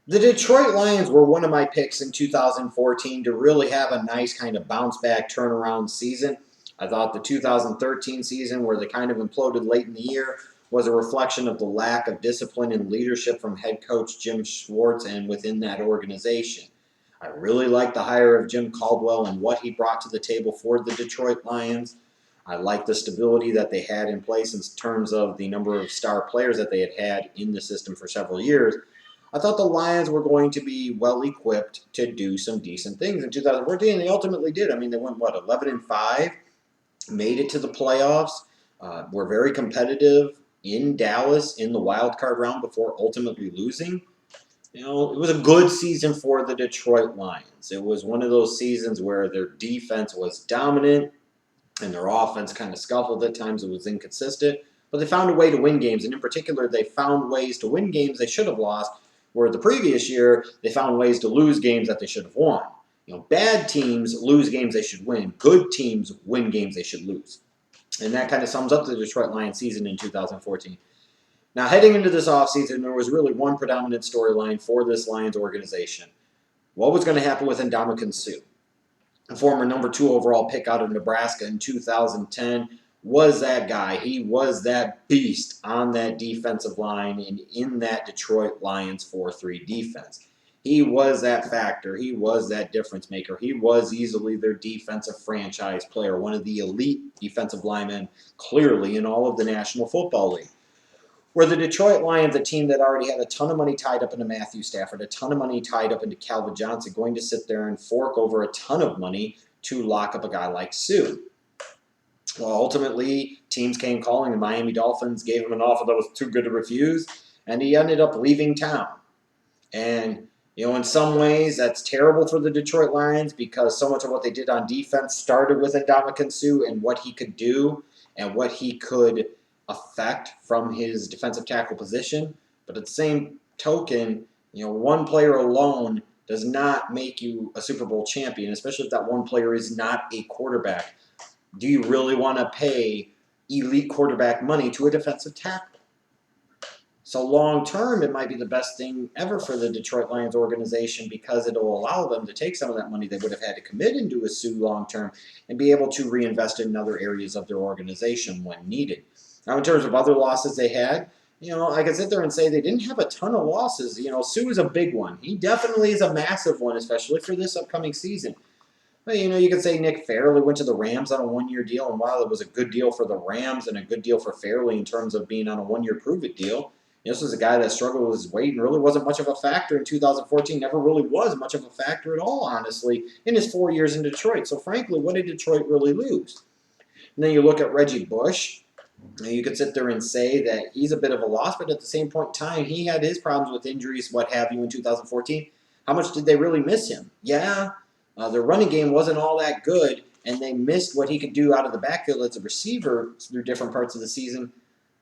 The Detroit Lions were one of my picks in 2014 to really have a nice kind of bounce back turnaround season. I thought the 2013 season, where they kind of imploded late in the year, was a reflection of the lack of discipline and leadership from head coach Jim Schwartz and within that organization. I really liked the hire of Jim Caldwell and what he brought to the table for the Detroit Lions. I liked the stability that they had in place in terms of the number of star players that they had had in the system for several years. I thought the Lions were going to be well equipped to do some decent things in 2014, and they ultimately did. I mean, they went 11-5, made it to the playoffs, were very competitive in Dallas in the wild card round before ultimately losing. It was a good season for the Detroit Lions. It was one of those seasons where their defense was dominant and their offense kind of scuffled at times. It was inconsistent, but they found a way to win games, and in particular, they found ways to win games they should have lost, where the previous year, they found ways to lose games that they should have won. Bad teams lose games they should win. Good teams win games they should lose. And that kind of sums up the Detroit Lions season in 2014. Now, heading into this offseason, there was really one predominant storyline for this Lions organization. What was going to happen with Ndamukong Suh? A former number 2 overall pick out of Nebraska in 2010, was that guy. He was that beast on that defensive line and in that Detroit Lions 4-3 defense. He was that factor. He was that difference maker. He was easily their defensive franchise player, one of the elite defensive linemen, clearly in all of the National Football League. Where the Detroit Lions, a team that already had a ton of money tied up into Matthew Stafford, a ton of money tied up into Calvin Johnson, going to sit there and fork over a ton of money to lock up a guy like Suh. Well, ultimately, teams came calling. The Miami Dolphins gave him an offer that was too good to refuse, and he ended up leaving town. And, in some ways, that's terrible for the Detroit Lions because so much of what they did on defense started with Ndamukong Suh and what he could do and what he could affect from his defensive tackle position. But at the same token, one player alone does not make you a Super Bowl champion, especially if that one player is not a quarterback. Do you really want to pay elite quarterback money to a defensive tackle? So long term, it might be the best thing ever for the Detroit Lions organization because it'll allow them to take some of that money they would have had to commit into a Suh long term and be able to reinvest in other areas of their organization when needed. Now, in terms of other losses they had, I can sit there and say they didn't have a ton of losses. Suh is a big one. He definitely is a massive one, especially for this upcoming season. But, you could say Nick Fairley went to the Rams on a one-year deal, and while it was a good deal for the Rams and a good deal for Fairley in terms of being on a one-year prove-it deal, this was a guy that struggled with his weight and really wasn't much of a factor in 2014, never really was much of a factor at all, honestly, in his 4 years in Detroit. So, frankly, what did Detroit really lose? And then you look at Reggie Bush. You could sit there and say that he's a bit of a loss, but at the same point in time, he had his problems with injuries, what have you, in 2014. How much did they really miss him? Yeah, their running game wasn't all that good, and they missed what he could do out of the backfield as a receiver through different parts of the season.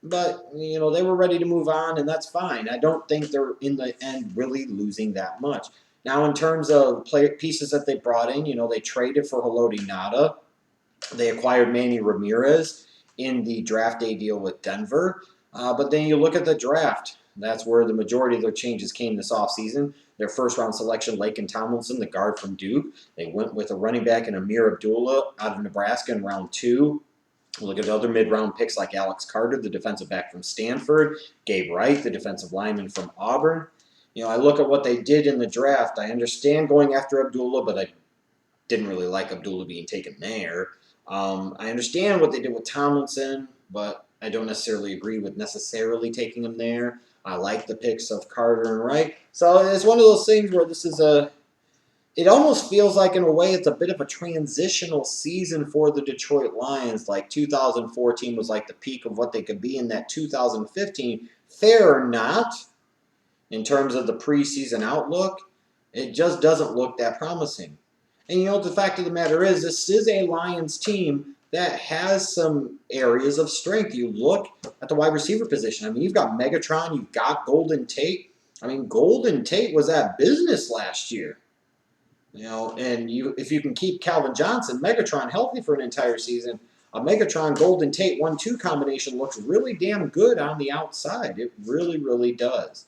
But, they were ready to move on, and that's fine. I don't think they're, in the end, really losing that much. Now, in terms of pieces that they brought in, they traded for Haloti Ngata. They acquired Manny Ramirez in the draft day deal with Denver. But then you look at the draft. That's where the majority of their changes came this offseason. Their first-round selection, Laken Tomlinson, the guard from Duke. They went with a running back in Amir Abdullah out of Nebraska in round 2. Look at other mid-round picks like Alex Carter, the defensive back from Stanford. Gabe Wright, the defensive lineman from Auburn. I look at what they did in the draft. I understand going after Abdullah, but I didn't really like Abdullah being taken there. I understand what they did with Tomlinson, but I don't necessarily agree with necessarily taking him there. I like the picks of Carter and Wright. So it's one of those things where this is it almost feels like, in a way, it's a bit of a transitional season for the Detroit Lions. Like 2014 was like the peak of what they could be in that 2015. Fair or not, in terms of the preseason outlook, it just doesn't look that promising. And, the fact of the matter is, this is a Lions team that has some areas of strength. You look at the wide receiver position. I mean, you've got Megatron, you've got Golden Tate. I mean, Golden Tate was at business last year. And if you can keep Calvin Johnson, Megatron healthy for an entire season, a Megatron Golden Tate 1-2 combination looks really damn good on the outside. It really, really does.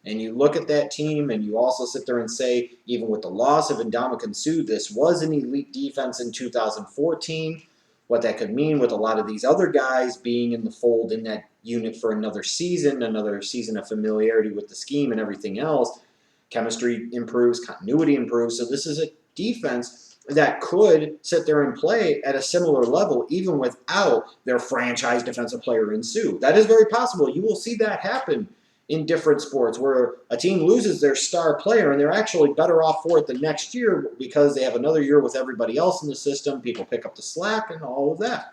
And you look at that team and you also sit there and say, even with the loss of Ndamukong Suh, this was an elite defense in 2014. What that could mean with a lot of these other guys being in the fold in that unit for another season of familiarity with the scheme and everything else. Chemistry improves, continuity improves. So this is a defense that could sit there and play at a similar level even without their franchise defensive player in Suh. That is very possible. You will see that happen in different sports where a team loses their star player and they're actually better off for it the next year because they have another year with everybody else in the system. People pick up the slack and all of that.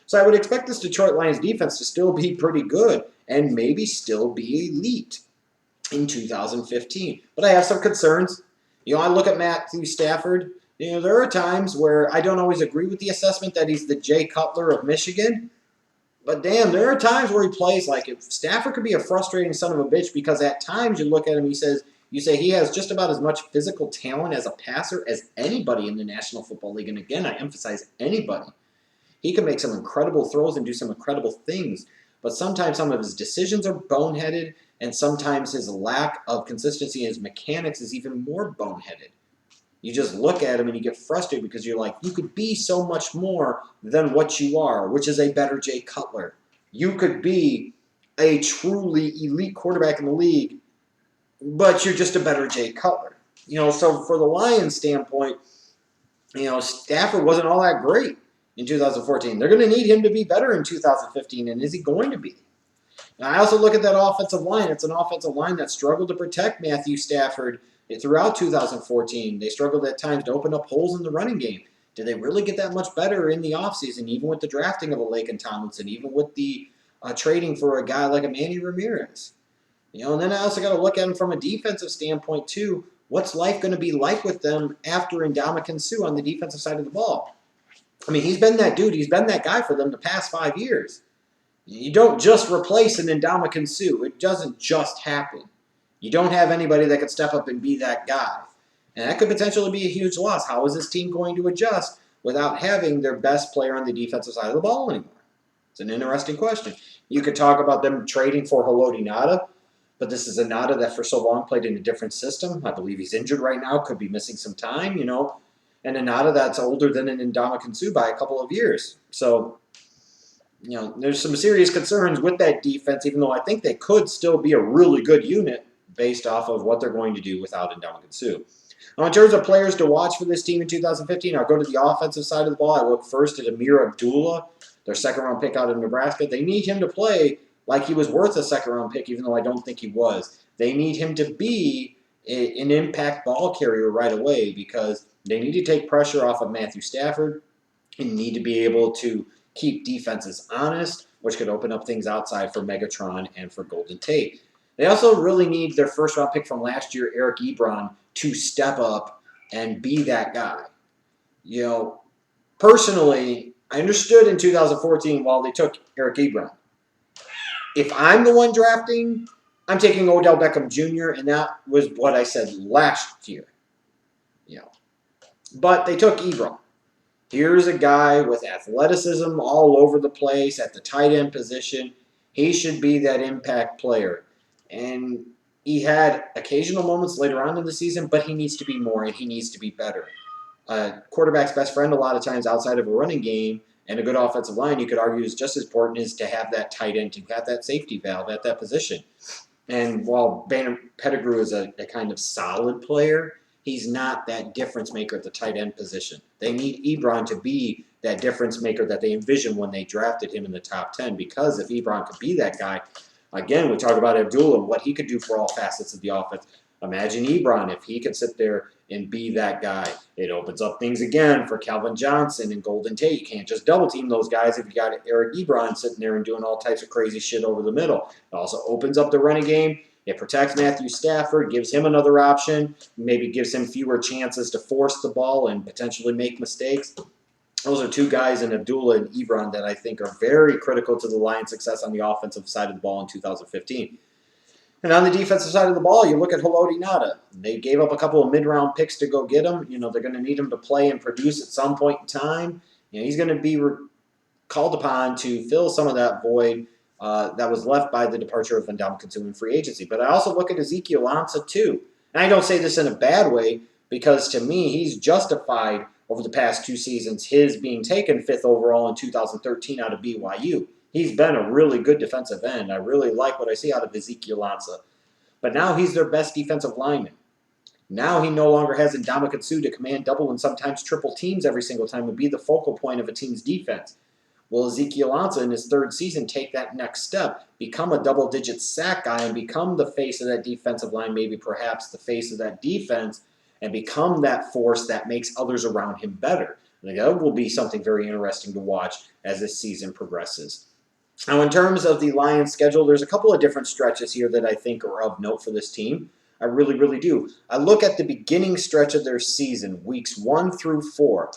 So I would expect this Detroit Lions defense to still be pretty good and maybe still be elite in 2015. But I have some concerns. I look at Matthew Stafford. There are times where I don't always agree with the assessment that he's the Jay Cutler of Michigan. But damn, there are times where he plays like it. Stafford could be a frustrating son of a bitch because at times you look at him, you say he has just about as much physical talent as a passer as anybody in the National Football League. And again, I emphasize anybody. He can make some incredible throws and do some incredible things. But sometimes some of his decisions are boneheaded, and sometimes his lack of consistency in his mechanics is even more boneheaded. You just look at him and you get frustrated because you're like, you could be so much more than what you are, which is a better Jay Cutler. You could be a truly elite quarterback in the league, but you're just a better Jay Cutler. So for the Lions standpoint, Stafford wasn't all that great in 2014. They're going to need him to be better in 2015, and is he going to be? Now, I also look at that offensive line. It's an offensive line that struggled to protect Matthew Stafford throughout 2014. They struggled at times to open up holes in the running game. Did they really get that much better in the offseason, even with the drafting of a Laken Tomlinson, even with the trading for a guy like a Manny Ramirez? And then I also got to look at them from a defensive standpoint, too. What's life going to be like with them after Ndamukong Suh on the defensive side of the ball? I mean, he's been that dude. He's been that guy for them the past 5 years. You don't just replace an Ndamukong Suh. It doesn't just happen. You don't have anybody that could step up and be that guy. And that could potentially be a huge loss. How is this team going to adjust without having their best player on the defensive side of the ball anymore? It's an interesting question. You could talk about them trading for Haloti Ngata, but this is a Ngata that for so long played in a different system. I believe he's injured right now, could be missing some time, and a Ngata that's older than an Ndamukong Suh by a couple of years. So, there's some serious concerns with that defense, even though I think they could still be a really good unit based off of what they're going to do without Ndamukong Suh. Now, in terms of players to watch for this team in 2015, I'll go to the offensive side of the ball. I look first at Amir Abdullah, their second-round pick out of Nebraska. They need him to play like he was worth a second-round pick, even though I don't think he was. They need him to be an impact ball carrier right away because they need to take pressure off of Matthew Stafford and need to be able to keep defenses honest, which could open up things outside for Megatron and for Golden Tate. They also really need their first-round pick from last year, Eric Ebron, to step up and be that guy. Personally, I understood in 2014 while they took Eric Ebron. If I'm the one drafting, I'm taking Odell Beckham Jr., and that was what I said last year. But they took Ebron. Here's a guy with athleticism all over the place at the tight end position. He should be that impact player. And he had occasional moments later on in the season, but he needs to be more and he needs to be better. Quarterback's best friend a lot of times outside of a running game and a good offensive line, you could argue, is just as important is to have that tight end, to have that safety valve at that position. And while Banner Pettigrew is a kind of solid player, he's not that difference maker at the tight end position. They need Ebron to be that difference maker that they envisioned when they drafted him in the top 10, because if Ebron could be that guy, again, we talk about Abdullah, what he could do for all facets of the offense. Imagine Ebron, if he could sit there and be that guy. It opens up things again for Calvin Johnson and Golden Tate. You can't just double-team those guys if you got Eric Ebron sitting there and doing all types of crazy shit over the middle. It also opens up the running game. It protects Matthew Stafford, gives him another option, maybe gives him fewer chances to force the ball and potentially make mistakes. Those are two guys in Abdullah and Ebron that I think are very critical to the Lions' success on the offensive side of the ball in 2015. And on the defensive side of the ball, you look at Haloti Ngata. They gave up a couple of mid-round picks to go get him. They're going to need him to play and produce at some point in time. He's going to be called upon to fill some of that void that was left by the departure of Ndamukong Suh in free agency. But I also look at Ezekiel Ansah too. And I don't say this in a bad way, because to me, he's justified over the past 2 seasons his being taken 5th overall in 2013 out of BYU. He's been a really good defensive end. I really like what I see out of Ezekiel Ansah. But now he's their best defensive lineman. Now he no longer has Ndamukong Suh to command double and sometimes triple teams every single time and be the focal point of a team's defense. Will Ezekiel Ansah in his 3rd season take that next step, become a double-digit sack guy, and become the face of that defensive line, maybe perhaps the face of that defense, and become that force that makes others around him better? I think that will be something very interesting to watch as this season progresses. Now, in terms of the Lions' schedule, there's a couple of different stretches here that I think are of note for this team. I really, really do. I look at the beginning stretch of their season, weeks 1 through 4.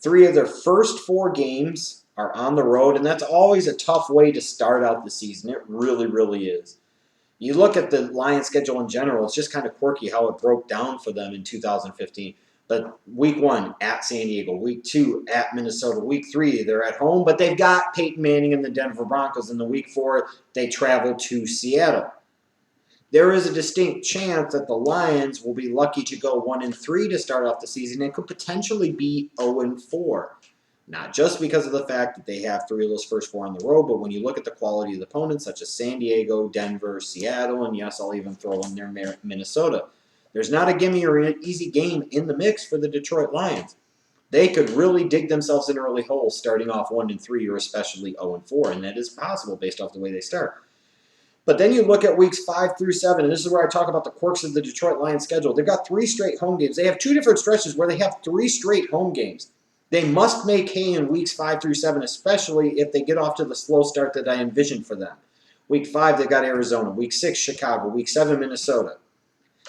3 of their first 4 games are on the road, and that's always a tough way to start out the season. It really, really is. You look at the Lions schedule in general, it's just kind of quirky how it broke down for them in 2015. But week 1 at San Diego, week 2 at Minnesota, week 3 they're at home, but they've got Peyton Manning and the Denver Broncos. In the week 4 they travel to Seattle. There is a distinct chance that the Lions will be lucky to go 1-3 to start off the season and could potentially be 0-4. Not just because of the fact that they have 3 of those first 4 on the road, but when you look at the quality of the opponents, such as San Diego, Denver, Seattle, and yes, I'll even throw in there Minnesota. There's not a gimme or an easy game in the mix for the Detroit Lions. They could really dig themselves an early hole starting off 1-3 or especially 0-4, and that is possible based off the way they start. But then you look at weeks 5 through 7, and this is where I talk about the quirks of the Detroit Lions schedule. They've got 3 straight home games. They have 2 different stretches where they have 3 straight home games. They must make hay in weeks 5 through 7, especially if they get off to the slow start that I envision for them. Week 5, they've got Arizona. Week 6, Chicago. Week 7, Minnesota.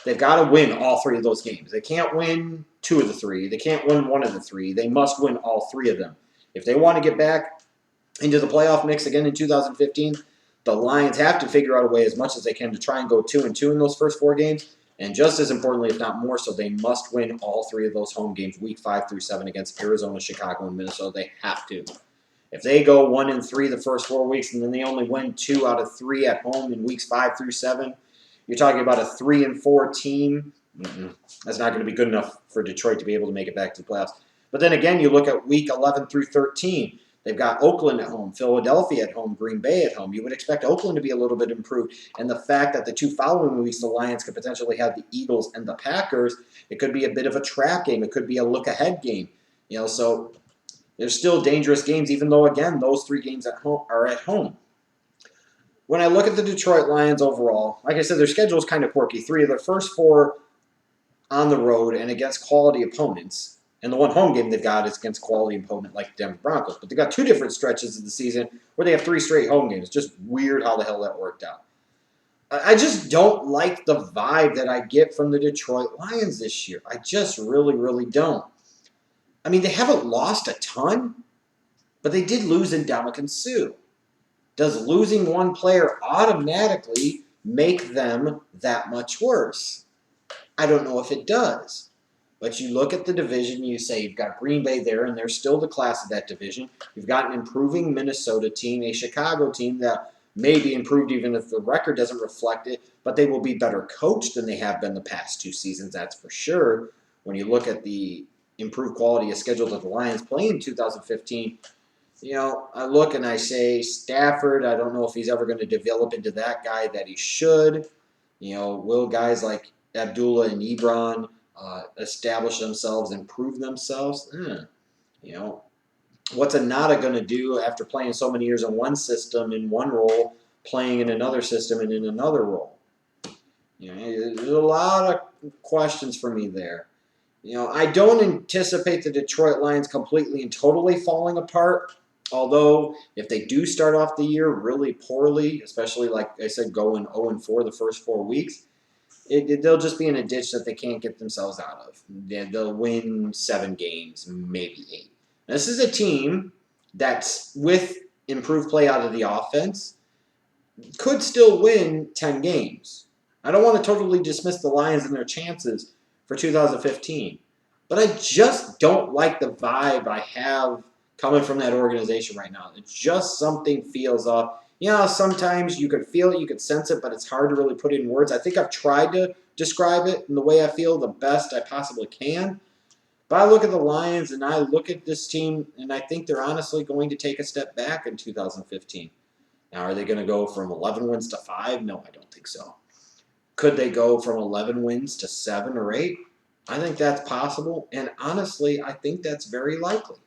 They've got to win all 3 of those games. They can't win 2 of the 3. They can't win 1 of the 3. They must win all 3 of them. If they want to get back into the playoff mix again in 2015, the Lions have to figure out a way as much as they can to try and go 2-2 in those first 4 games. And just as importantly, if not more so, they must win all 3 of those home games, week 5 through 7 against Arizona, Chicago, and Minnesota. They have to. If they go 1-3 the first 4 weeks and then they only win 2 out of 3 at home in weeks 5 through 7, you're talking about a 3-4 team. That's not going to be good enough for Detroit to be able to make it back to the playoffs. But then again, you look at week 11 through 13. They've got Oakland at home, Philadelphia at home, Green Bay at home. You would expect Oakland to be a little bit improved. And the fact that the 2 following weeks, the Lions could potentially have the Eagles and the Packers, it could be a bit of a trap game. It could be a look-ahead game. So there's still dangerous games, even though, again, those 3 games at home are at home. When I look at the Detroit Lions overall, like I said, their schedule is kind of quirky. 3 of their first 4 on the road and against quality opponents. And the one home game they've got is against quality opponent like the Denver Broncos. But they've got 2 different stretches of the season where they have 3 straight home games. Just weird how the hell that worked out. I just don't like the vibe that I get from the Detroit Lions this year. I just really, really don't. I mean, they haven't lost a ton, but they did lose Ndamukong Suh. Does losing one player automatically make them that much worse? I don't know if it does. But you look at the division, you say you've got Green Bay there, and they're still the class of that division. You've got an improving Minnesota team, a Chicago team that may be improved even if the record doesn't reflect it, but they will be better coached than they have been the past 2 seasons, that's for sure. When you look at the improved quality of schedule that the Lions play in 2015, I look and I say Stafford, I don't know if he's ever going to develop into that guy that he should. Will guys like Abdullah and Ebron establish themselves, improve themselves? What's Anata going to do after playing so many years in one system, in one role, playing in another system and in another role? There's a lot of questions for me there. I don't anticipate the Detroit Lions completely and totally falling apart, although if they do start off the year really poorly, especially like I said, going 0-4 the first 4 weeks, they'll just be in a ditch that they can't get themselves out of. They'll win 7 games, maybe 8. This is a team that's, with improved play out of the offense, could still win 10 games. I don't want to totally dismiss the Lions and their chances for 2015, but I just don't like the vibe I have coming from that organization right now. It's just something feels off. Yeah, sometimes you could feel it, you could sense it, but it's hard to really put it in words. I think I've tried to describe it in the way I feel the best I possibly can. But I look at the Lions and I look at this team, and I think they're honestly going to take a step back in 2015. Now, are they going to go from 11 wins to 5? No, I don't think so. Could they go from 11 wins to 7 or 8? I think that's possible, and honestly, I think that's very likely.